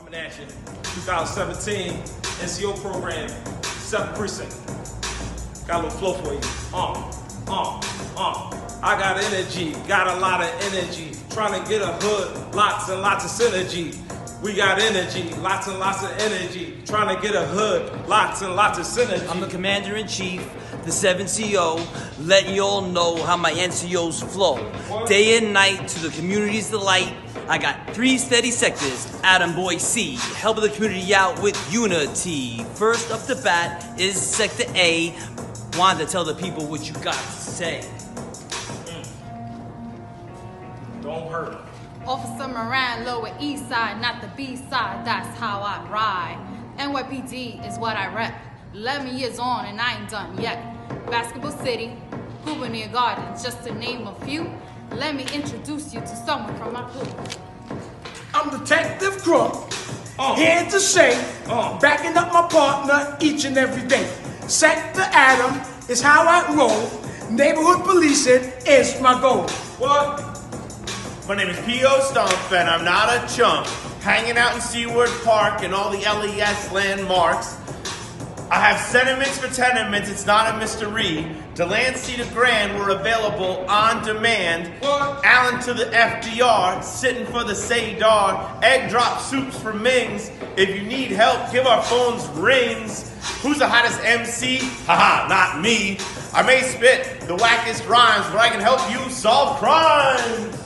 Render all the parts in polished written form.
Coming at you, 2017 NCO program, 7th precinct. Got a little flow for you. I got energy, got a lot of energy. Trying to get a hood, lots and lots of synergy. We got energy, lots and lots of energy. Trying to get a hood, lots and lots of synergy. I'm the commander-in-chief, the 7CO, letting you all know how my NCOs flow. What? Day and night to the community's delight. I got 3 steady sectors, Adam Boy C, helping the community out with unity. First up the bat is Sector A. Wanted to tell the people what you got to say. Don't hurt. Officer Moran, Lower East Side, not the B side, that's how I ride. NYPD is what I rep. 11 years on and I ain't done yet. Basketball City, Gouverneur Gardens, just to name a few. Let me introduce you to someone from my crew. I'm Detective Crook, here to say, backing up my partner each and every day. Sector Adam is how I roll. Neighborhood policing is my goal. What? My name is P.O. Stump, and I'm not a chump. Hanging out in Seaward Park and all the LES landmarks. I have sentiments for tenements, it's not a mystery. Delancey to Grand were available on demand. What? Allen to the FDR, sitting for the Sadar. Egg drop soups for Mings. If you need help, give our phones rings. Who's the hottest MC? Haha, not me. I may spit the wackest rhymes, but I can help you solve crimes.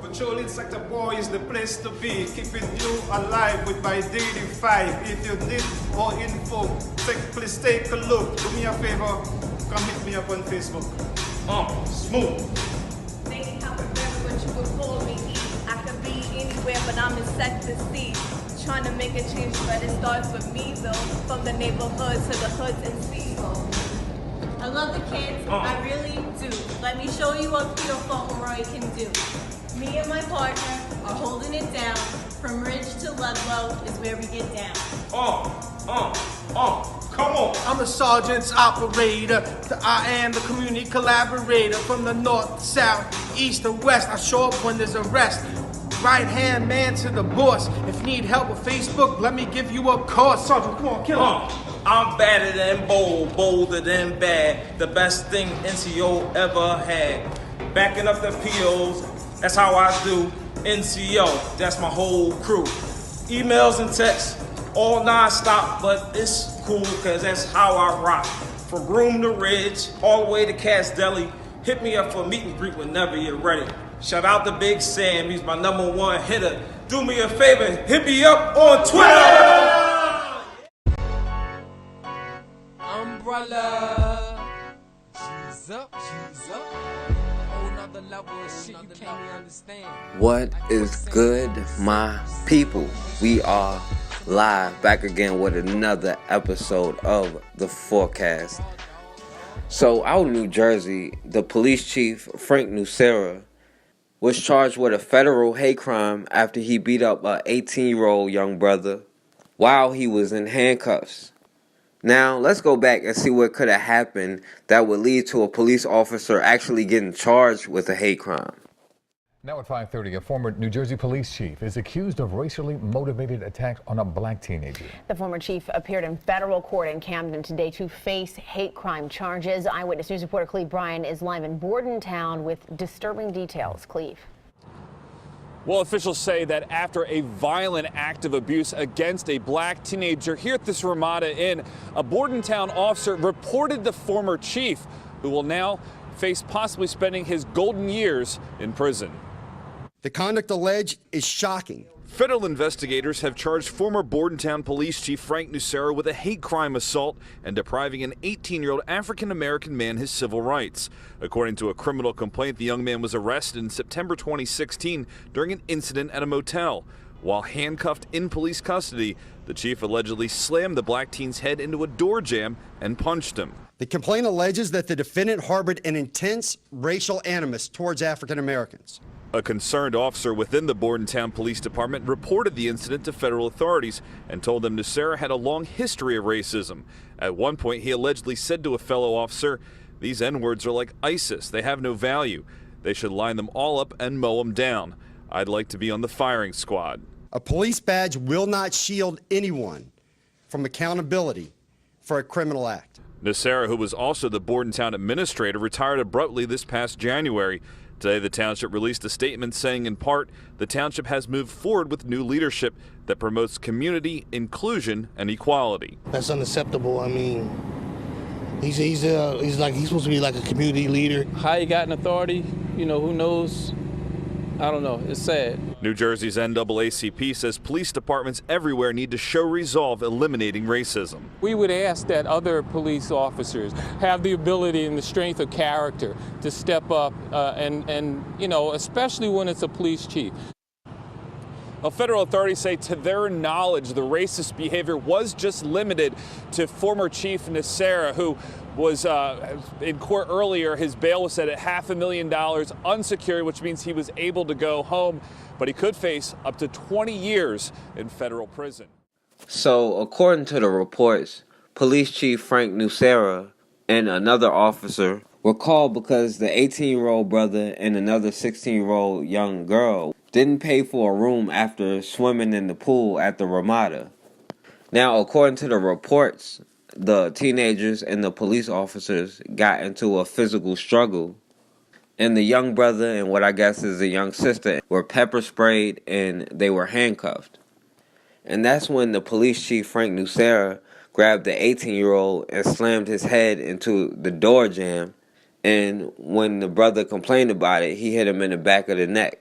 Patrolling Sector Boy is the place to be, keeping you alive with my daily 5. If you need more info, please take a look. Do me a favor, come hit me up on Facebook. Smooth. They ain't have a remember what you would call me E. I could be anywhere, but I'm in Sector C. Trying to make a change, but it starts with me though. From the neighborhood to the hoods and seas. I love the kids, I really do. Let me show you what Pure Fauntleroy can do. Me and my partner are holding it down. From Ridge to Ludlow is where we get down. Come on. I'm a sergeant's operator. I am the community collaborator. From the north, south, east, and west. I show up when there's a rest. Right hand man to the boss. If you need help with Facebook, let me give you a call. Sergeant, come on, kill him. I'm badder than bold, bolder than bad. The best thing NCO ever had. Backing up the POs, that's how I do. NCO, that's my whole crew. Emails and texts, all non-stop, but it's cool cause that's how I rock. From Room to Ridge, all the way to Cass Deli. Hit me up for a meet and greet whenever you're ready. Shout out to Big Sam, he's my #1 hitter. Do me a favor, hit me up on Twitter! Umbrella. She's up. Whole nother level of shit you can't even understand. What is good, my people? We are live back again with another episode of The Forecast. So out in New Jersey, the police chief, Frank Nucera, was charged with a federal hate crime after he beat up an 18-year-old young brother while he was in handcuffs. Now, let's go back and see what could have happened that would lead to a police officer actually getting charged with a hate crime. Now at 5:30, a former New Jersey police chief is accused of racially motivated attack on a black teenager. The former chief appeared in federal court in Camden today to face hate crime charges. Eyewitness News reporter Cleve Bryan is live in Bordentown with disturbing details. Cleve. Well, officials say that after a violent act of abuse against a black teenager here at this Ramada Inn, a Bordentown officer reported the former chief, who will now face possibly spending his golden years in prison. The conduct alleged is shocking. Federal investigators have charged former Bordentown Police Chief Frank Nucera with a hate crime assault and depriving an 18-year-old African-American man his civil rights. According to a criminal complaint, the young man was arrested in September 2016 during an incident at a motel. While handcuffed in police custody, the chief allegedly slammed the black teen's head into a door jamb and punched him. The complaint alleges that the defendant harbored an intense racial animus towards African Americans. A concerned officer within the Bordentown Police Department reported the incident to federal authorities and told them Nucera had a long history of racism. At one point, he allegedly said to a fellow officer, "These N-words are like ISIS. They have no value. They should line them all up and mow them down. I'd like to be on the firing squad." A police badge will not shield anyone from accountability for a criminal act. Nucera, who was also the Bordentown administrator, retired abruptly this past January. Today, the township released a statement saying, in part, the township has moved forward with new leadership that promotes community, inclusion, and equality. That's unacceptable. I mean, he's supposed to be like a community leader. How he got an authority, who knows? I don't know. It's sad. New Jersey's NAACP says police departments everywhere need to show resolve eliminating racism. We would ask that other police officers have the ability and the strength of character to step up and especially when it's a police chief. Well, federal authorities say to their knowledge, the racist behavior was just limited to former Chief Nucera, who was in court earlier. His bail was set at $500,000 unsecured, which means he was able to go home, but he could face up to 20 years in federal prison. So, according to the reports, Police Chief Frank Nucera and another officer were called because the 18-year-old brother and another 16-year-old young girl didn't pay for a room after swimming in the pool at the Ramada. Now, according to the reports, the teenagers and the police officers got into a physical struggle, and the young brother and what I guess is a young sister were pepper sprayed and they were handcuffed. And that's when the police chief, Frank Nucera, grabbed the 18-year-old and slammed his head into the door jamb, and when the brother complained about it, he hit him in the back of the neck.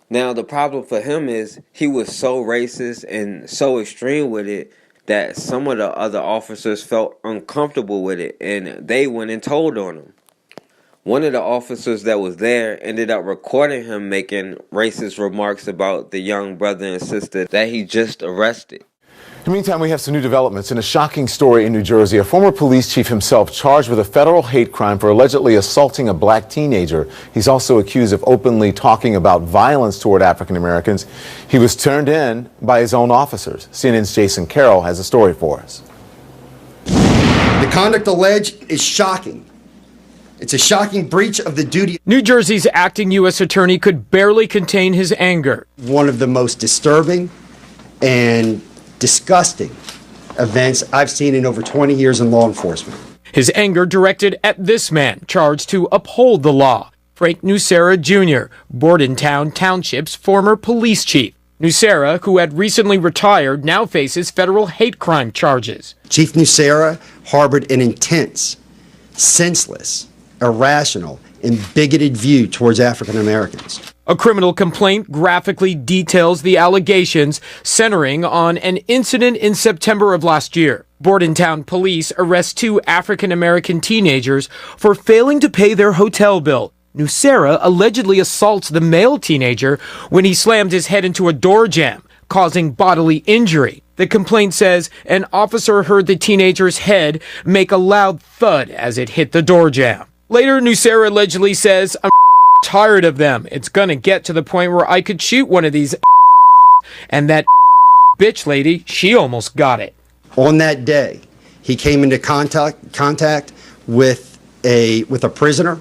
Now, the problem for him is he was so racist and so extreme with it that some of the other officers felt uncomfortable with it, and they went and told on him. One of the officers that was there ended up recording him making racist remarks about the young brother and sister that he just arrested. In the meantime, we have some new developments. In a shocking story in New Jersey, a former police chief himself charged with a federal hate crime for allegedly assaulting a black teenager. He's also accused of openly talking about violence toward African Americans. He was turned in by his own officers. CNN's Jason Carroll has a story for us. The conduct alleged is shocking. It's a shocking breach of the duty. New Jersey's acting U.S. attorney could barely contain his anger. One of the most disturbing and disgusting events I've seen in over 20 years in law enforcement. His anger directed at this man, charged to uphold the law, Frank Nucera Jr., Bordentown Township's former police chief. Nucera, who had recently retired, now faces federal hate crime charges. Chief Nucera harbored an intense, senseless, irrational, and bigoted view towards African Americans. A criminal complaint graphically details the allegations, centering on an incident in September of last year. Bordentown police arrest 2 African-American teenagers for failing to pay their hotel bill. Nucera allegedly assaults the male teenager when he slammed his head into a door jamb, causing bodily injury. The complaint says an officer heard the teenager's head make a loud thud as it hit the door jamb. Later, Nucera allegedly says, "I'm tired of them. It's gonna get to the point where I could shoot one of these and that bitch lady, she almost got it." On that day, he came into contact with a prisoner.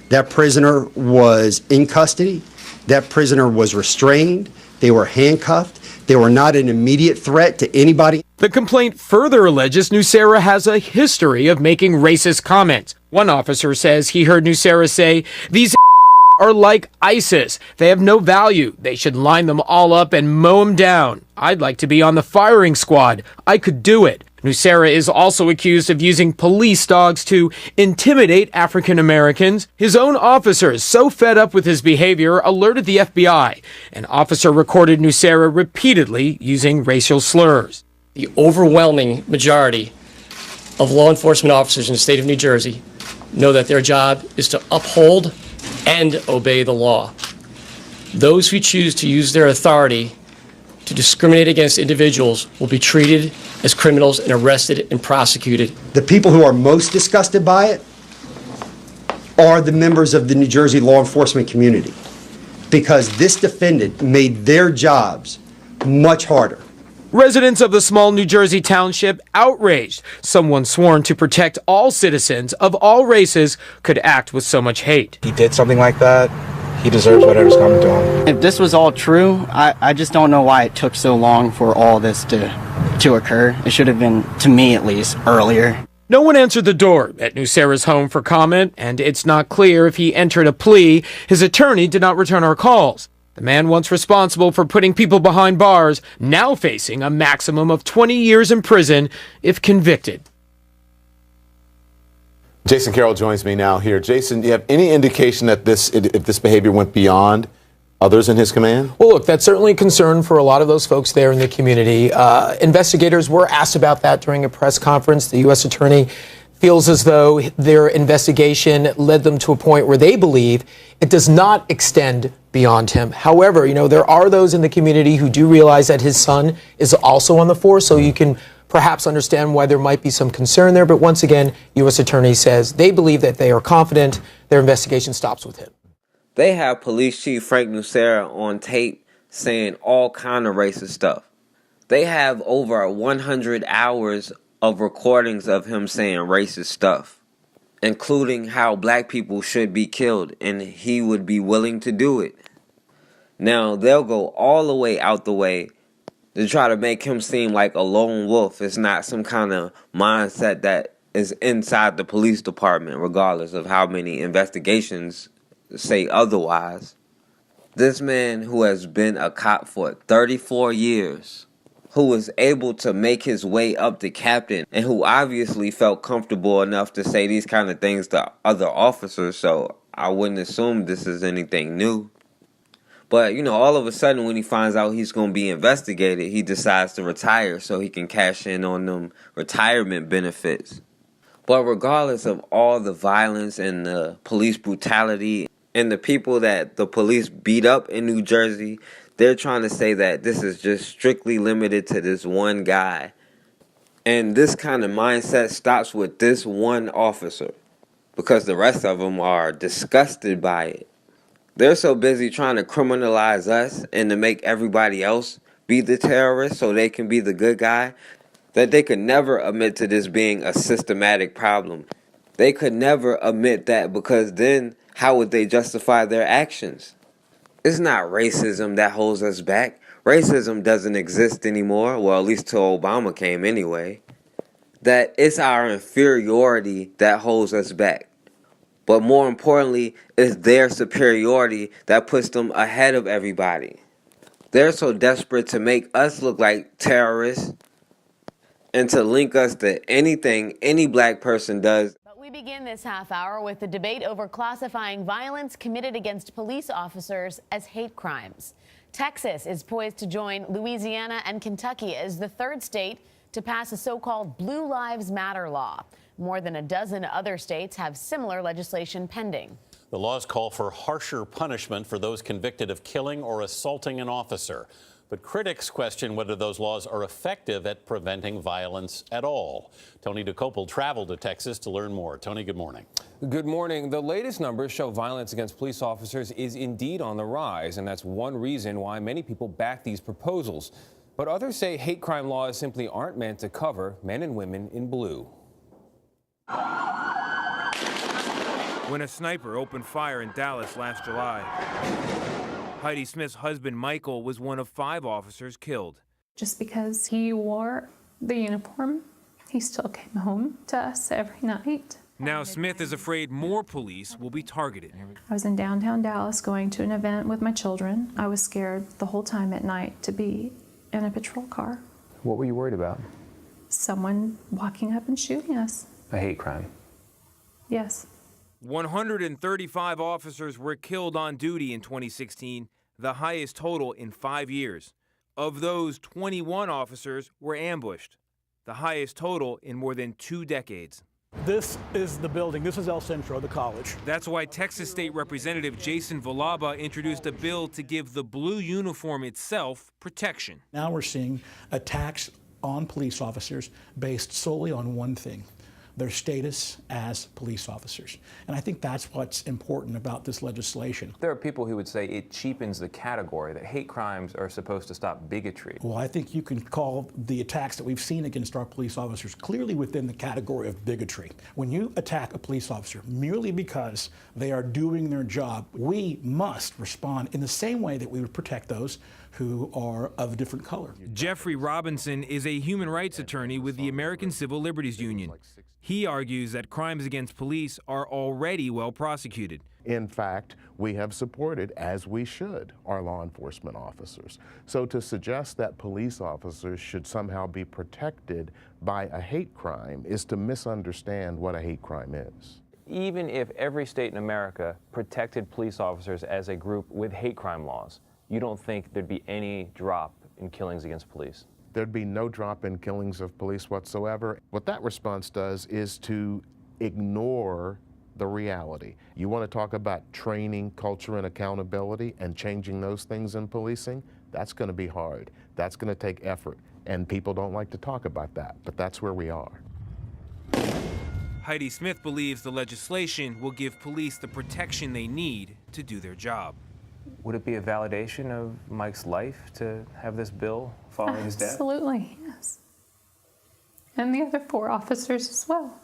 That prisoner was in custody. That prisoner was restrained. They were handcuffed. They were not an immediate threat to anybody. The complaint further alleges Nucera has a history of making racist comments. One officer says he heard Nucera say, "These are like ISIS. They have no value. They should line them all up and mow them down. I'd like to be on the firing squad. I could do it." Nucera is also accused of using police dogs to intimidate African Americans. His own officers, so fed up with his behavior, alerted the FBI. An officer recorded Nucera repeatedly using racial slurs. The overwhelming majority of law enforcement officers in the state of New Jersey know that their job is to uphold and obey the law. Those who choose to use their authority to discriminate against individuals will be treated as criminals and arrested and prosecuted. The people who are most disgusted by it are the members of the New Jersey law enforcement community, because this defendant made their jobs much harder. Residents of the small New Jersey township outraged someone sworn to protect all citizens of all races could act with so much hate. He did something like that. he deserves whatever's coming to him. If this was all true, I just don't know why it took so long for all this to occur. It should have been, to me at least, earlier. No one answered the door at Nucera's home for comment, and it's not clear if he entered a plea. His attorney did not return our calls. The man once responsible for putting people behind bars, now facing a maximum of 20 years in prison if convicted. Jason Carroll joins me now here. Jason, do you have any indication that if this behavior went beyond others in his command? Well, look, that's certainly a concern for a lot of those folks there in the community. Investigators were asked about that during a press conference. The U.S. Attorney feels as though their investigation led them to a point where they believe it does not extend beyond him. However, there are those in the community who do realize that his son is also on the force, so you can perhaps understand why there might be some concern there. But once again, U.S. Attorney says they believe that they are confident their investigation stops with him. They have Police Chief Frank Nucera on tape saying all kind of racist stuff. They have over 100 hours of recordings of him saying racist stuff, including how black people should be killed, and he would be willing to do it. Now, they'll go all the way out the way to try to make him seem like a lone wolf. It's not some kind of mindset that is inside the police department, regardless of how many investigations say otherwise. This man who has been a cop for 34 years, who was able to make his way up to captain, and who obviously felt comfortable enough to say these kind of things to other officers, so I wouldn't assume this is anything new. But, all of a sudden when he finds out he's going to be investigated, he decides to retire so he can cash in on them retirement benefits. But regardless of all the violence and the police brutality and the people that the police beat up in New Jersey, they're trying to say that this is just strictly limited to this one guy. And this kind of mindset stops with this one officer, because the rest of them are disgusted by it. They're so busy trying to criminalize us and to make everybody else be the terrorist so they can be the good guy, that they could never admit to this being a systematic problem. They could never admit that, because then how would they justify their actions? It's not racism that holds us back. Racism doesn't exist anymore, well, at least till Obama came anyway. That it's our inferiority that holds us back. But more importantly, it's their superiority that puts them ahead of everybody. They're so desperate to make us look like terrorists and to link us to anything any black person does. We begin this half hour with the debate over classifying violence committed against police officers as hate crimes. Texas is poised to join Louisiana and Kentucky as the third state to pass a so-called Blue Lives Matter law. More than a dozen other states have similar legislation pending. The laws call for harsher punishment for those convicted of killing or assaulting an officer. But critics question whether those laws are effective at preventing violence at all. Tony DeCopel traveled to Texas to learn more. Tony, good morning. Good morning. The latest numbers show violence against police officers is indeed on the rise, and that's one reason why many people back these proposals. But others say hate crime laws simply aren't meant to cover men and women in blue. When a sniper opened fire in Dallas last July, Heidi Smith's husband, Michael, was one of 5 officers killed. Just because he wore the uniform, he still came home to us every night. Now Smith is afraid more police will be targeted. I was in downtown Dallas going to an event with my children. I was scared the whole time at night to be in a patrol car. What were you worried about? Someone walking up and shooting us. A hate crime. Yes. 135 officers were killed on duty in 2016, the highest total in 5 years. Of those, 21 officers were ambushed, the highest total in more than 2 decades. This is the building. This is El Centro, the college. That's why Texas State Representative Jason Villalba introduced a bill to give the blue uniform itself protection. Now we're seeing attacks on police officers based solely on one thing: their status as police officers. And I think that's what's important about this legislation. There are people who would say it cheapens the category, that hate crimes are supposed to stop bigotry. Well, I think you can call the attacks that we've seen against our police officers clearly within the category of bigotry. When you attack a police officer merely because they are doing their job, we must respond in the same way that we would protect those who are of a different color. Jeffrey Robinson is a human rights attorney with the American Civil Liberties Union. He argues that crimes against police are already well prosecuted. In fact, we have supported, as we should, our law enforcement officers. So to suggest that police officers should somehow be protected by a hate crime is to misunderstand what a hate crime is. Even if every state in America protected police officers as a group with hate crime laws, you don't think there'd be any drop in killings against police? There'd be no drop in killings of police whatsoever. What that response does is to ignore the reality. You want to talk about training, culture, and accountability and changing those things in policing? That's going to be hard. That's going to take effort. And people don't like to talk about that, but that's where we are. Heidi Smith believes the legislation will give police the protection they need to do their job. Would it be a validation of Mike's life to have this bill following his death? Absolutely, yes. And the other 4 officers as well.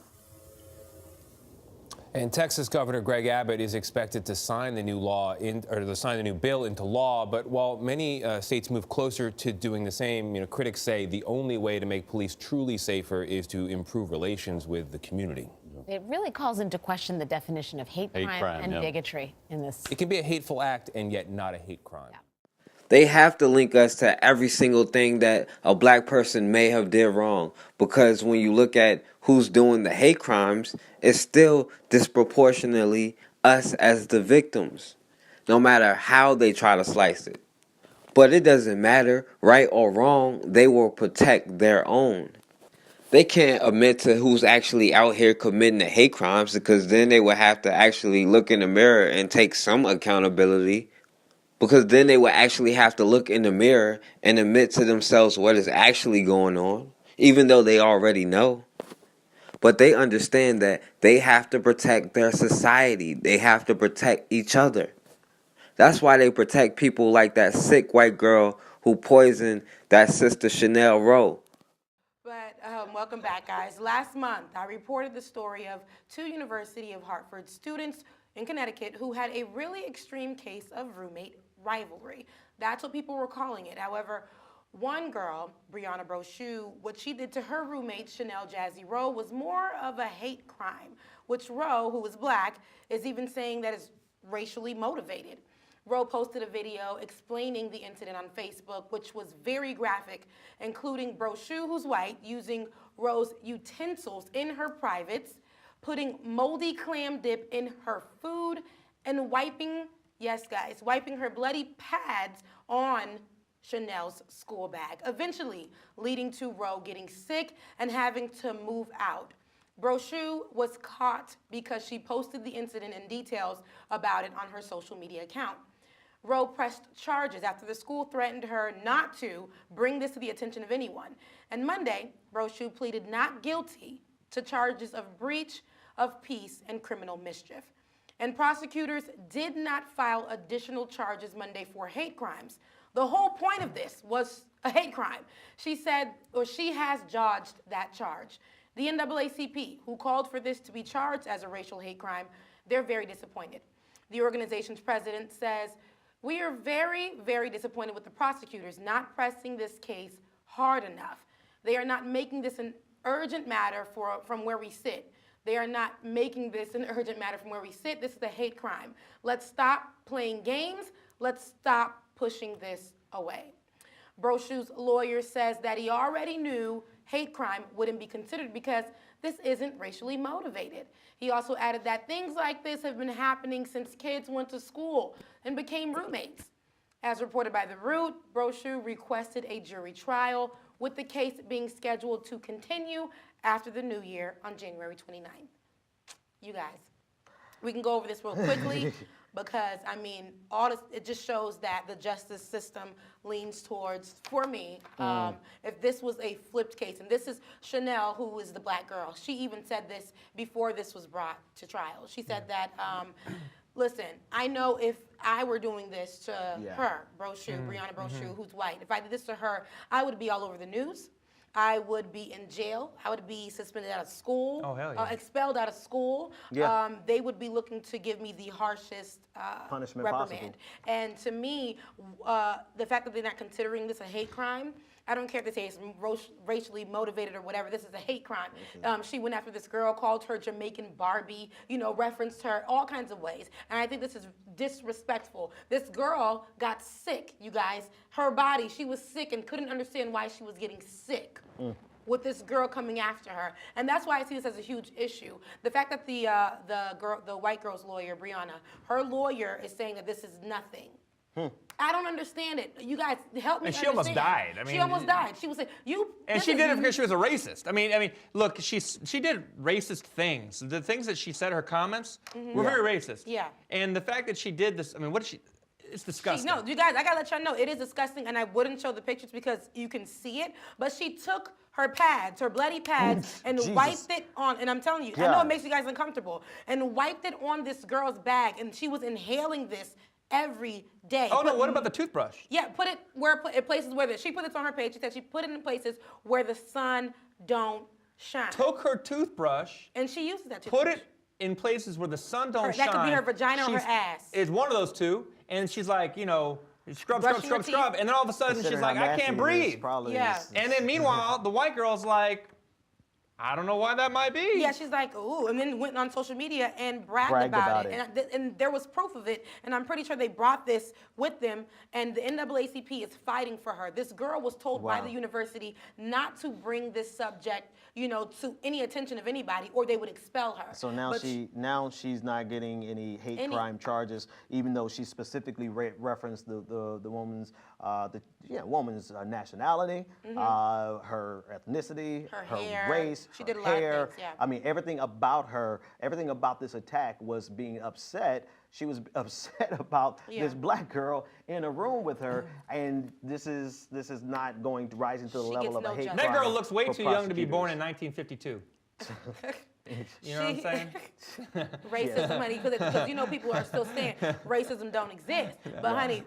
And Texas Governor Greg Abbott is expected to sign the new bill into law. But while many states move closer to doing the same, critics say the only way to make police truly safer is to improve relations with the community. It really calls into question the definition of hate crime and bigotry in this. It can be a hateful act and yet not a hate crime. Yeah. They have to link us to every single thing that a black person may have did wrong. Because when you look at who's doing the hate crimes, it's still disproportionately us as the victims, no matter how they try to slice it. But it doesn't matter, right or wrong, they will protect their own. They can't admit to who's actually out here committing the hate crimes, because then they would have to actually look in the mirror and take some accountability. Because then they would actually have to look in the mirror and admit to themselves what is actually going on, even though they already know. But they understand that they have to protect their society. They have to protect each other. That's why they protect people like that sick white girl who poisoned that sister Chanel Rowe. Welcome back, guys. Last month, I reported the story of 2 University of Hartford students in Connecticut who had a really extreme case of roommate rivalry. That's what people were calling it. However, one girl, Brianna Brochu, what she did to her roommate, Chanel Jazzy Rowe, was more of a hate crime, which Rowe, who is black, is even saying that is racially motivated. Rowe posted a video explaining the incident on Facebook, which was very graphic, including Brochu, who's white, using Rowe's utensils in her privates, putting moldy clam dip in her food, and wiping, yes guys, wiping her bloody pads on Chanel's school bag, eventually leading to Rowe getting sick and having to move out. Brochu was caught because she posted the incident and details about it on her social media account. Rowe pressed charges after the school threatened her not to bring this to the attention of anyone. And Monday, Brochu pleaded not guilty to charges of breach of peace and criminal mischief. And prosecutors did not file additional charges Monday for hate crimes. The whole point of this was a hate crime. She said, or she has dodged that charge. The NAACP, who called for this to be charged as a racial hate crime, they're very disappointed. The organization's president says, "We are very, very disappointed with the prosecutors not pressing this case hard enough. They are not making this an urgent matter from where we sit. They are not making this an urgent matter from where we sit. This is a hate crime. Let's stop playing games. Let's stop pushing this away." Brochu's lawyer says that he already knew hate crime wouldn't be considered because this isn't racially motivated. He also added that things like this have been happening since kids went to school and became roommates. As reported by The Root, Brochu requested a jury trial, with the case being scheduled to continue after the new year on January 29th. You guys, we can go over this real quickly. because I mean, all this, it just shows that the justice system leans towards, for me, if this was a flipped case, and this is Chanel, who is the black girl. She even said this before this was brought to trial. She said that, listen, I know if I were doing this to her, Brianna Brochu, who's white, if I did this to her, I would be all over the news. I would be in jail. I would be suspended out of school. Oh, hell yeah. Expelled out of school. Yeah. They would be looking to give me the harshest punishment reprimand. possible. And to me, the fact that they're not considering this a hate crime, I don't care if they say it's racially motivated or whatever, this is a hate crime. She went after this girl, called her Jamaican Barbie, you know, referenced her all kinds of ways. And I think this is disrespectful. This girl got sick, you guys. Her body, she was sick and couldn't understand why she was getting sick. With this girl coming after her, and that's why I see this as a huge issue. The fact that the white girl's lawyer, Brianna, her lawyer is saying that this is nothing. I don't understand it. You guys help me. And she almost died. I mean, she almost died. She was saying, and she did it because she was a racist. I mean, look, she did racist things. The things that she said, her comments were very racist. Yeah. And the fact that she did this, I mean, what did she? It's disgusting. No, you guys, I gotta let y'all know it is disgusting, and I wouldn't show the pictures because you can see it. But she took her pads, her bloody pads, and wiped it on. And I'm telling you, I know it makes you guys uncomfortable. And wiped it on this girl's bag, and she was inhaling this every day. Oh no! What about the toothbrush? Yeah, put it where places where she put it on her page. She said she put it in places where the sun don't shine. Took her toothbrush and she uses that toothbrush. Put it in places where the sun don't shine. That could be her vagina or her ass. It's one of those two, and she's like, you know, scrub, and then all of a sudden she's like, I can't breathe. And then meanwhile, the white girl's like, I don't know why that might be. Yeah, she's like, ooh, and then went on social media and bragged about it. And there was proof of it, and I'm pretty sure they brought this with them, and the NAACP is fighting for her. This girl was told by the university not to bring this subject, you know, to any attention of anybody, or they would expel her. So now she's not getting any hate crime charges, even though she specifically referenced the woman's woman's nationality, her ethnicity, her race. She did a lot of things, yeah. I mean, everything about this attack was being upset. She was upset about this black girl in a room with her, and this is not going to rise into the level of a hate crime. That girl looks way too young to be born in 1952. You know what I'm saying? Racism, honey, because you know people are still saying racism don't exist. But honey,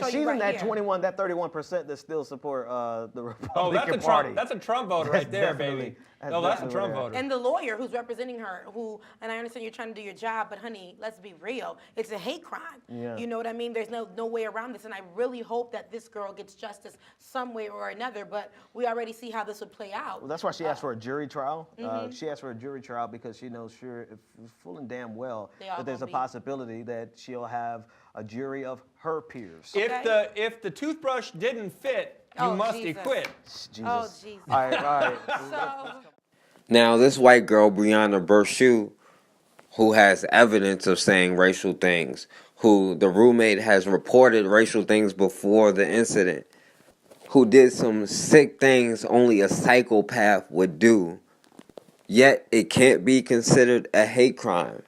she's in that 31% that still support the Republican Party. Trump. That's a Trump voter right there, baby. No, that's a Trump voter. And the lawyer who's representing her, and I understand you're trying to do your job, but honey, let's be real. It's a hate crime. Yeah. You know what I mean? There's no way around this, and I really hope that this girl gets justice some way or another, but we already see how this would play out. Well, that's why she asked for a jury trial. She asked for a jury trial because she knows full and damn well that there's a possibility that she'll have a jury of her peers. If the toothbrush didn't fit, you must acquit. Jesus. Oh, Jesus. All right. Now, this white girl, Brianna Brochu, who has evidence of saying racial things, who the roommate has reported racial things before the incident, who did some sick things only a psychopath would do, yet it can't be considered a hate crime.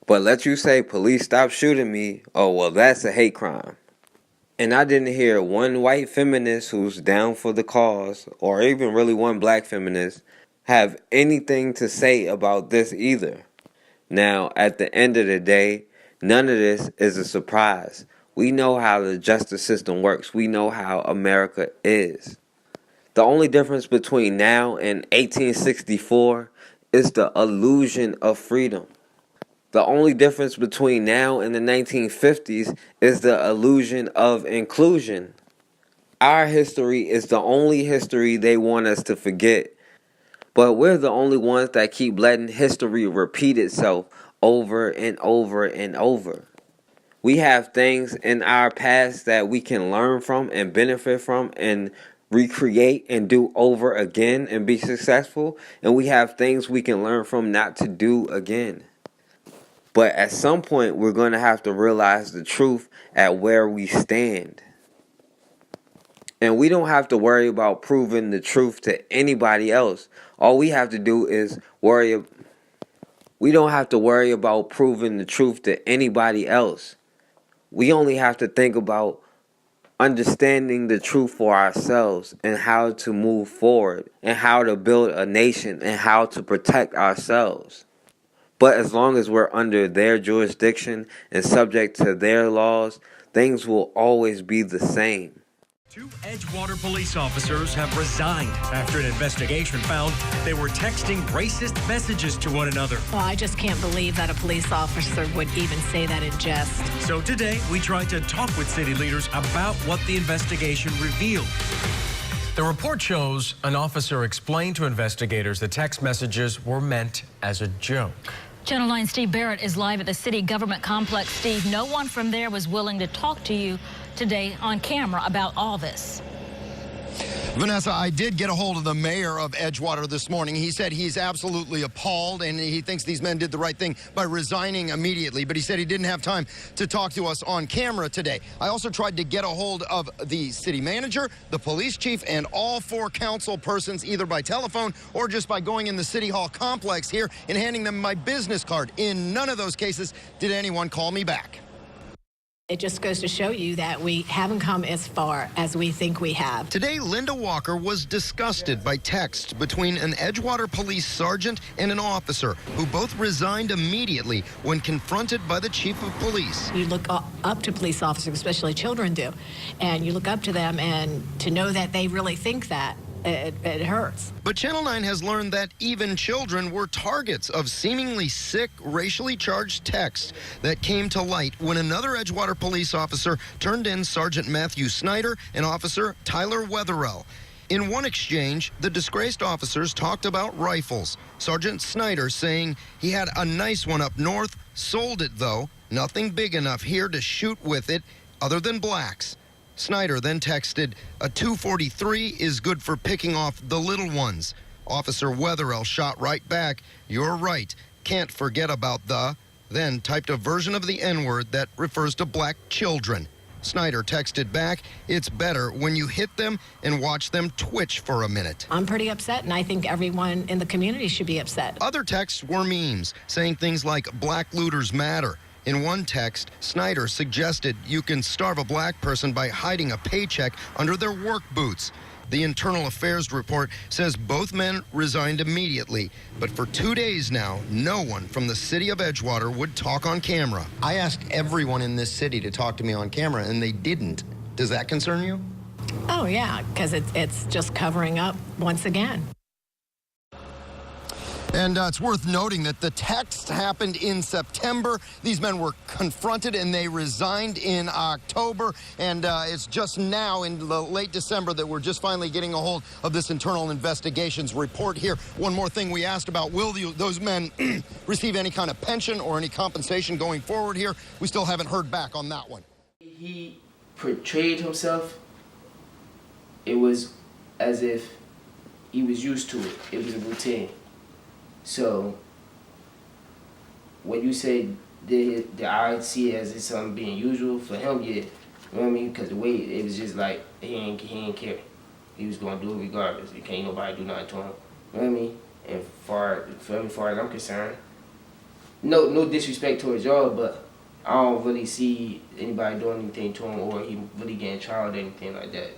But let you say, police stop shooting me, oh, well, that's a hate crime. And I didn't hear one white feminist who's down for the cause, or even really one black feminist, have anything to say about this either. Now, at the end of the day, none of this is a surprise. We know how the justice system works. We know how America is. The only difference between now and 1864 is the illusion of freedom. The only difference between now and the 1950s is the illusion of inclusion. Our history is the only history they want us to forget. But we're the only ones that keep letting history repeat itself over and over and over. We have things in our past that we can learn from and benefit from and recreate and do over again and be successful. And we have things we can learn from not to do again. But at some point, we're going to have to realize the truth at where we stand. And we don't have to worry about proving the truth to anybody else. All we have to do is worry We don't have to worry about proving the truth to anybody else. We only have to think about understanding the truth for ourselves and how to move forward and how to build a nation and how to protect ourselves. But as long as we're under their jurisdiction and subject to their laws, things will always be the same. 2 Edgewater police officers have resigned after an investigation found they were texting racist messages to one another. Well, I just can't believe that a police officer would even say that in jest. So today, we tried to talk with city leaders about what the investigation revealed. The report shows an officer explained to investigators the text messages were meant as a joke. Channel 9's Steve Barrett is live at the city government complex. Steve, no one from there was willing to talk to you today on camera about all this. Vanessa, I did get a hold of the mayor of Edgewater this morning. He said he's absolutely appalled and he thinks these men did the right thing by resigning immediately, but he said he didn't have time to talk to us on camera today. I also tried to get a hold of the city manager, the police chief, and all 4 council persons, either by telephone or just by going in the city hall complex here and handing them my business card. In none of those cases did anyone call me back. It just goes to show you that we haven't come as far as we think we have. Today, Linda Walker was disgusted by texts between an Edgewater police sergeant and an officer who both resigned immediately when confronted by the chief of police. You look up to police officers, especially children do, and you look up to them, and to know that they really think that, it hurts. But Channel 9 has learned that even children were targets of seemingly sick, racially charged texts that came to light when another Edgewater police officer turned in Sergeant Matthew Snyder and Officer Tyler Wetherell. In one exchange, the disgraced officers talked about rifles. Sergeant Snyder saying he had a nice one up north, sold it though, nothing big enough here to shoot with it other than blacks. Snyder then texted, "A 243 is good for picking off the little ones." Officer Wetherell shot right back, "You're right, can't forget about the," then typed a version of the N-word that refers to black children. Snyder texted back, "It's better when you hit them and watch them twitch for a minute." I'm pretty upset, and I think everyone in the community should be upset. Other texts were memes, saying things like "Black looters matter." In one text, Snyder suggested you can starve a black person by hiding a paycheck under their work boots. The Internal Affairs report says both men resigned immediately, but for 2 days now, no one from the city of Edgewater would talk on camera. I asked everyone in this city to talk to me on camera, and they didn't. Does that concern you? Oh, yeah, because it's just covering up once again. And it's worth noting that the text happened in September. These men were confronted and they resigned in October. And it's just now in the late December that we're just finally getting a hold of this internal investigations report here. One more thing we asked about, will those men receive any kind of pension or any compensation going forward here? We still haven't heard back on that one. He portrayed himself. It was as if he was used to it. It was a routine. So, when you say that I see it as if something being usual for him, yeah, you know what I mean? Because the way it was just like he ain't care. He was gonna do it regardless. It can't nobody do nothing to him. You know what I mean? And far as I'm concerned, no disrespect towards y'all, but I don't really see anybody doing anything to him or he really getting tried or anything like that.